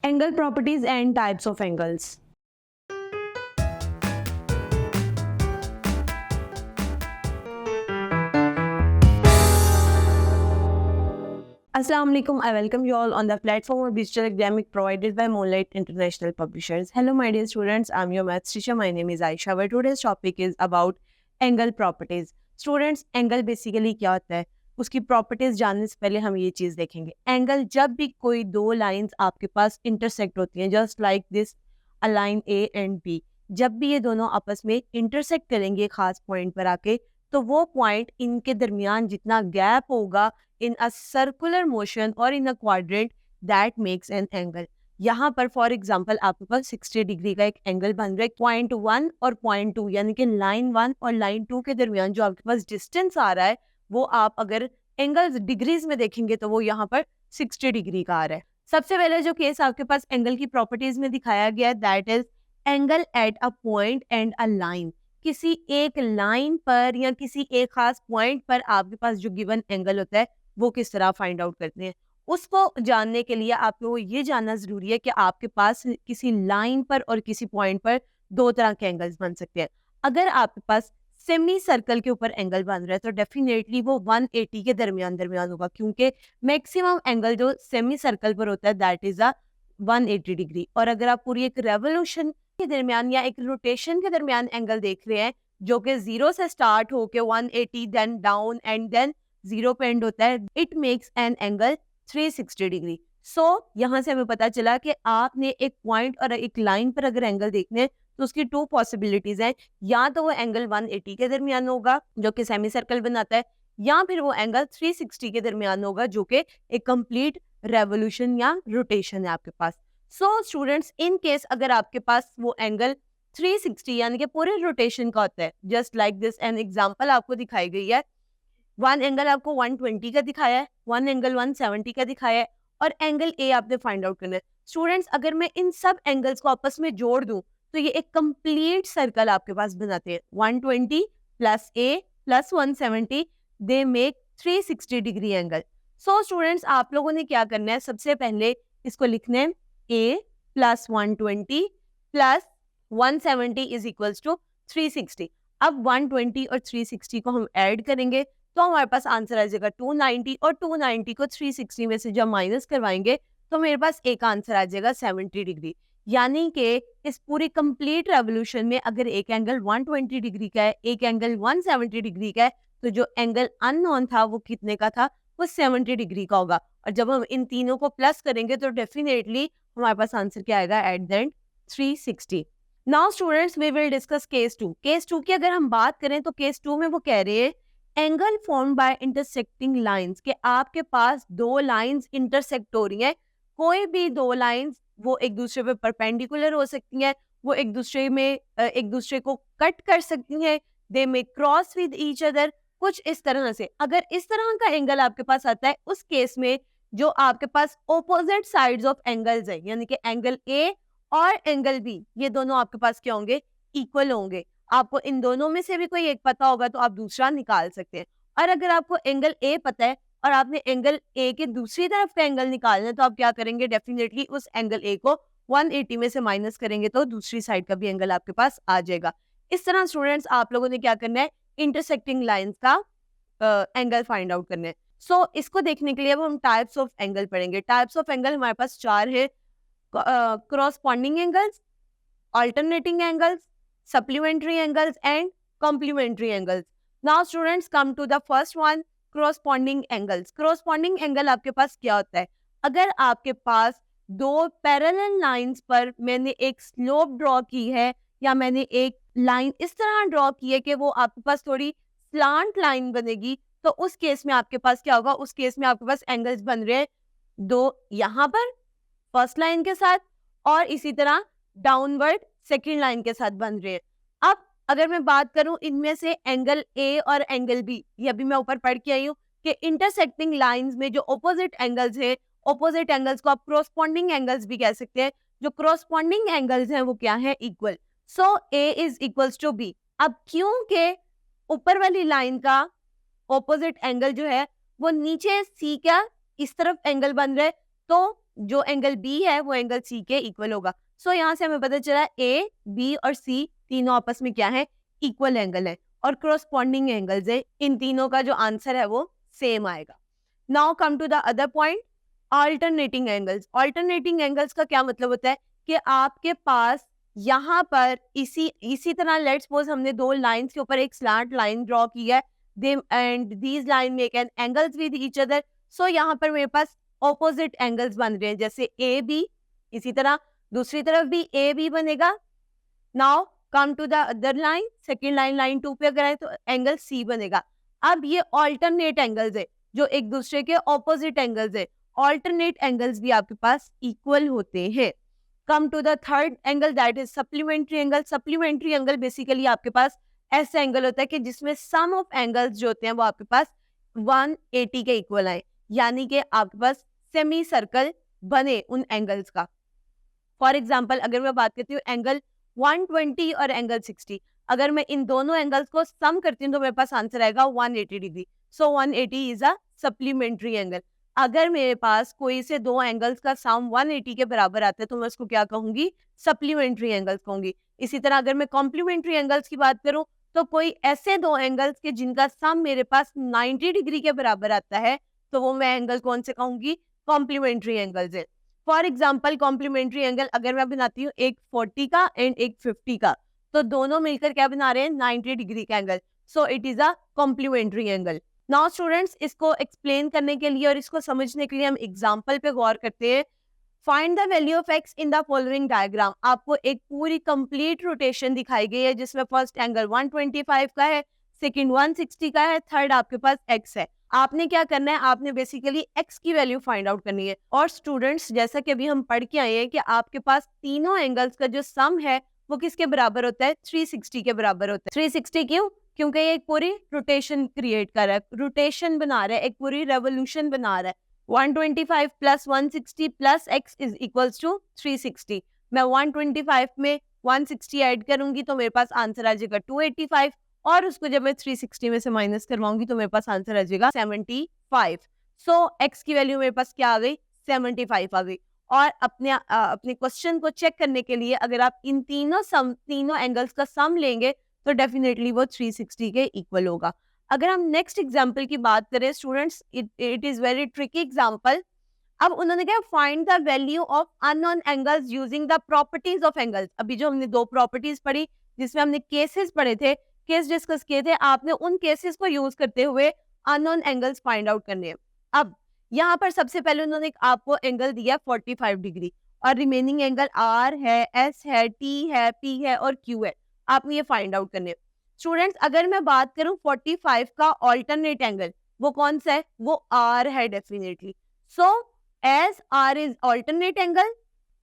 Angle properties and types of angles. Assalamu alaikum. I welcome you all on the platform of digital academic provided by Moonlight International Publishers. Hello my dear students, I'm your maths teacher. My name is Aisha. Where today's topic is about angle properties. Students, angle basically क्या होता है? उसकी properties जानने से पहले हम ये चीज देखेंगे. एंगल जब भी कोई दो लाइंस आपके पास इंटरसेक्ट होती हैं, just like this a line A and B, जब भी ये दोनों आपस में इंटरसेक्ट करेंगे खास पॉइंट पर आके, तो वो पॉइंट इनके दरमियान जितना गैप होगा in a circular motion or in a quadrant that makes an angle. यहाँ पर फॉर एग्जाम्पल आपके पास 60 डिग्री का एक एंगल बन रहा है. पॉइंट 1 और पॉइंट 2 यानी कि लाइन 1 और लाइन 2 के दरमियान जो आपके पास डिस्टेंस आ रहा है, वो आप अगर एंगल्स डिग्रीज में देखेंगे तो वो यहाँ पर 60 डिग्री का आ रहा है. सबसे पहले जो केस आपके पास एंगल की प्रॉपर्टीज में दिखाया गया है, that is angle at a point and a line. किसी एक लाइन पर या किसी एक खास पॉइंट पर आपके पास जो गिवन एंगल होता है वो किस तरह फाइंड आउट करते हैं. उसको जानने के लिए आपको ये जानना जरूरी है कि आपके पास किसी लाइन पर और किसी पॉइंट पर दो तरह के एंगल्स बन सकते हैं. अगर आपके पास सेमी सर्कल के ऊपर एंगल बन रहा है तो डेफिनेटली वो 180 के दरमियान होगा, क्योंकि मैक्सिमम एंगल जो सेमी सर्कल पर होता है दैट इज अ 180 डिग्री. और अगर आप पूरी एक रेवोल्यूशन के दरमियान या एक रोटेशन के दरमियान एंगल देख रहे हैं जो कि 0 से स्टार्ट होके 180 देन डाउन एंड देन 0 पे एंड होता है, it makes an angle 360 degree. So यहाँ से हमें पता चला कि आपने एक पॉइंट और एक लाइन पर अगर एंगल देखने हैं तो उसकी टू पॉसिबिलिटीज हैं. या तो वो एंगल 180 के दरमियान होगा जो कि सेमी सर्कल बनाता है, या फिर वो एंगल 360 के दरमियान होगा जो कि एक कंप्लीट रेवोल्यूशन या रोटेशन है आपके पास. सो स्टूडेंट्स, इन केस अगर आपके पास वो एंगल 360 यानी कि पूरे रोटेशन का होता है, just like this an example आपको दिखाई गई है. वन एंगल आपको 120 का दिखाया है, वन एंगल 170 का दिखाया है और एंगल ए आपने फाइंड आउट करना है. स्टूडेंट्स, अगर मैं इन सब एंगल्स को आपस में जोड़ दूं तो ये एक कंप्लीट सर्कल आपके पास बनाते हैं. 120 plus A plus 170 they make 360 degree angle. So students, आप लोगों ने क्या करना है, सबसे पहले इसको लिखना है A plus 120 plus 170 is equals to 360. अब 120 और 360 को हम ऐड करेंगे तो हमारे पास आंसर आ जाएगा 290 और 290 को 360 में से जब माइनस करवाएंगे तो मेरे पास एक आंसर आ जाएगा 70 डिग्री. यानी कि इस पूरी कंप्लीट रेवोल्यूशन में अगर एक एंगल 120 डिग्री का है, एक एंगल 170 डिग्री का है, तो जो एंगल अननोन था वो कितने का था, वो 70 डिग्री का होगा. और जब हम इन तीनों को प्लस करेंगे तो डेफिनेटली हमारे पास आंसर क्या आएगा, at the end 360. Now students, we will discuss case 2. Case 2 की अगर हम बात करें तो केस 2 में वो कह रहे हैं angle form by intersecting lines, के आपके पास दो लाइंस इंटरसेक्ट हो रही हैं. कोई भी दो लाइंस वो एक दूसरे पे परपेंडिकुलर हो सकती हैं, वो एक दूसरे को कट कर सकती हैं, दे मे क्रॉस विद ईच अदर, कुछ इस तरह से. अगर इस तरह का एंगल आपके पास आता है, उस केस में जो आपके पास ऑपोजिट साइड्स ऑफ एंगल्स है, यानी कि एंगल ए और एंगल बी, ये दोनों आपके पास क्या होंगे, इक्वल होंगे. आपको इन दोनों में से भी कोई एक पता होगा तो आप दूसरा निकाल सकते हैं. और अगर आपको एंगल ए पता है और आपने एंगल ए के दूसरी तरफ का एंगल निकालना है तो आप क्या करेंगे, डेफिनेटली उस एंगल ए को 180 में से माइनस करेंगे तो दूसरी साइड का भी एंगल आपके पास आ जाएगा. इस तरह स्टूडेंट्स आप लोगों ने क्या करना है, इंटरसेक्टिंग लाइंस का एंगल फाइंड आउट करना है. सो इसको देखने के लिए अब हम टाइप्स ऑफ एंगल पढ़ेंगे. टाइप्स ऑफ एंगल हमारे पास चार है: corresponding angles, alternating angles, supplementary angles and complementary angles. Now students, come to the first one, corresponding angles. corresponding angle आपके पास क्या होता है, अगर आपके पास दो पैरेलल लाइंस पर मैंने एक स्लोप ड्रॉ की है या मैंने एक लाइन इस तरह ड्रॉ की है कि वो आपके पास थोड़ी स्लांट लाइन बनेगी, तो उस केस में आपके पास क्या होगा, उस केस में आपके पास एंगल्स बन रहे हैं दो यहाँ पर फर्स्ट लाइन के साथ और इसी तरह डाउनवर्ड सेकेंड लाइन के साथ बन रहे हैं. अब अगर मैं बात करूं इनमें से एंगल ए और एंगल बी, ये अभी मैं ऊपर पढ़ के आई हूँ कि इंटरसेक्टिंग लाइंस में जो ऑपोजिट एंगल्स हैं, ऑपोजिट एंगल्स को आप क्रॉसपॉन्डिंग एंगल्स भी कह सकते हैं. जो क्रॉसपॉन्डिंग एंगल्स हैं वो क्या है, equal. So A is equals to B. अब क्योंकि ऊपर वाली लाइन का ऑपोजिट एंगल जो है वो नीचे सी का इस तरफ एंगल बन रहा है, तो जो एंगल बी है वो एंगल सी के इक्वल होगा। सो यहाँ से हमें पता चला ए, बी और सी तीनों आपस में क्या है, इक्वल एंगल है और करस्पॉन्डिंग एंगल्स है। इन तीनों का जो आंसर है वो सेम आएगा। Now come to the other point, alternating angles. Alternating angles का क्या मतलब होता है कि आपके पास यहाँ पर इसी तरह लेट्स सपोज हमने दो लाइंस के ऊपर एक स्लैंट लाइन ड्रॉ की है, they and these line make an angles with each other. So यहाँ पर मेरे पास ऑपोजिट एंगल्स बन रहे हैं, जैसे ए बी, इसी तरह दूसरी तरफ भी ए बी बनेगा। Now come to the other line, second line line 2 पे अगर आए तो एंगल सी बनेगा। अब ये ऑल्टरनेट एंगल्स है जो एक दूसरे के ऑपोजिट एंगल्स है। ऑल्टरनेट एंगल्स भी आपके पास इक्वल होते हैं। Come to the third angle, that is supplementary angle. Supplementary angle basically आपके पास ऐसा एंगल होता है कि जिसमें सम ऑफ एंगल्स जो होते हैं वो आपके पास 180 के इक्वल आए, यानी कि आपके पास सेमी सर्कल बने उन एंगल्स का। फॉर एग्जाम्पल अगर मैं बात करती हूँ एंगल 120 और एंगल 60, अगर मैं इन दोनों एंगल्स को सम करती हूँ तो मेरे पास आंसर आएगा 180 degree. So 180 is a supplementary angle. अगर मेरे पास कोई से दो एंगल्स का सम 180 के बराबर आता है तो मैं उसको क्या कहूंगी, सप्लीमेंट्री एंगल्स कहूंगी। इसी तरह अगर मैं कॉम्प्लीमेंट्री एंगल्स की बात करूं तो कोई ऐसे दो एंगल्स के जिनका सम मेरे पास 90 डिग्री के बराबर आता है तो वो मैं एंगल कौन से कहूंगी, कॉम्प्लीमेंट्री एंगल्स है। फॉर एग्जाम्पल कॉम्प्लीमेंट्री एंगल अगर मैं बनाती हूँ एक 40 का एंड एक 50 का, तो दोनों मिलकर क्या बना रहे हैं, 90 डिग्री का angle. So it is a complementary angle. Now students, इसको एक्सप्लेन करने के लिए और इसको समझने के लिए हम एग्जाम्पल पे गौर करते हैं। Find the value of x in the following diagram. आपको एक पूरी कंप्लीट रोटेशन दिखाई गई है जिसमें फर्स्ट एंगल 125 का है, सेकंड 160 का है, थर्ड आपके पास एक्स है। आपने क्या करना है, आपने बेसिकली एक्स की वैल्यू फाइंड आउट करनी है। और स्टूडेंट्स जैसा कि अभी हम पढ़ के आए हैं कि आपके पास तीनों एंगल्स का जो सम है वो किसके बराबर होता है, 360 के बराबर होता है। 360 क्यों, क्योंकि ये एक पूरी रोटेशन क्रिएट कर रहा है, रोटेशन बना रहा है, एक पूरी रेवोल्यूशन बना रहा है। 125 plus 160 plus x is equals to 360। मैं 125 में 160 ऐड करूंगी तो मेरे पास आंसर आ जाएगा 285, और उसको जब मैं 360 में से माइनस करवाऊंगी तो मेरे पास आंसर आ जाएगा 75। सो x की वैल्यू मेरे पास क्या आ गई, 75 आ गई। और अपने क्वेश्चन को चेक करने के लिए अगर आप इन तीनों एंगल्स का सम लेंगे तो डेफिनेटली वो 360 के इक्वल होगा। अगर हम नेक्स्ट एग्जाम्पल की बात करें students, it is very tricky example. अब उन्होंने क्या, find the value of unknown angles using the properties of angles. अभी जो हमने दो प्रॉपर्टीज पढ़ी जिसमें हमने केसेस पढ़े थे, केस डिस्कस किए थे, आपने उन केसेस को यूज करते हुए अननोन एंगल्स फाइंड आउट करने हैं। अब यहाँ पर सबसे पहले उन्होंने आपको एंगल दिया 45 डिग्री और रिमेनिंग एंगल आर है, एस है, टी है, पी है और क्यू है। आपने ये फाइंड आउट करने। स्टूडेंट्स अगर मैं बात करूं 45 का ऑल्टरनेट एंगल वो कौन सा है, वो आर है definitely. So as R is alternate angle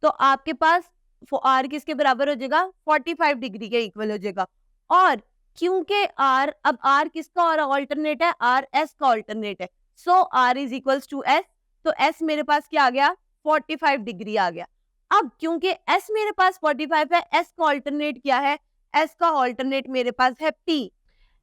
तो आपके पास आर किसके बराबर हो जाएगा, 45 डिग्री के इक्वल हो जाएगा। और क्योंकि आर, अब आर किसका और ऑल्टरनेट है, आर एस का ऑल्टरनेट है। So R is equals to S, तो एस मेरे पास क्या आ गया, 45 डिग्री आ गया। अब क्योंकि एस मेरे पास 45 है, एस का ऑल्टरनेट क्या है, एस का ऑल्टरनेट मेरे पास है पी।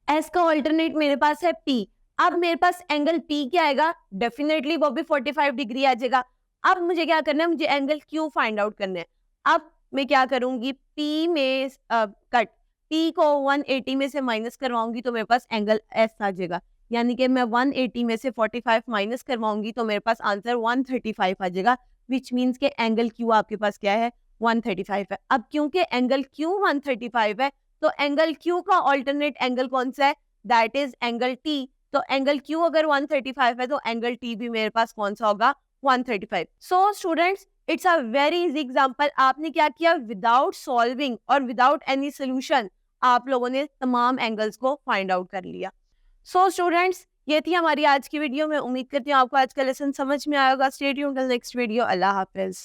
एस का ऑल्टरनेट मेरे पास है पी। अब मेरे पास एंगल पी क्या आएगा, डेफिनेटली वो भी 45 डिग्री आ जाएगा। अब मुझे क्या करना है, मुझे एंगल क्यू फाइंड आउट करना है। अब मैं क्या करूंगी, पी में कट, पी को 180 में से माइनस करवाऊंगी तो मेरे पास एंगल एस आ जाएगा। यानी कि मैं 180 में से 45 माइनस करवाऊंगी तो मेरे पास आंसर 135 आ जाएगा, विच मीन्स के एंगल क्यू आपके पास क्या है, 135 है। अब क्योंकि एंगल क्यू 135 है तो एंगल क्यू का ऑल्टरनेट एंगल कौन सा है, दैट इज एंगल टी। तो एंगल क्यू अगर 135 है तो एंगल टी भी मेरे पास कौन सा होगा, 135। So students it's a very easy example. आपने क्या किया, विदाउट सॉल्विंग और विदाउट एनी सोल्यूशन आप लोगों ने तमाम एंगल्स को फाइंड आउट कर लिया। सो स्टूडेंट्स ये थी हमारी आज की वीडियो। मैं उम्मीद करती हूँ आपको आज का लेसन समझ में आएगा। Stay tuned till next video. Allah हाफिज।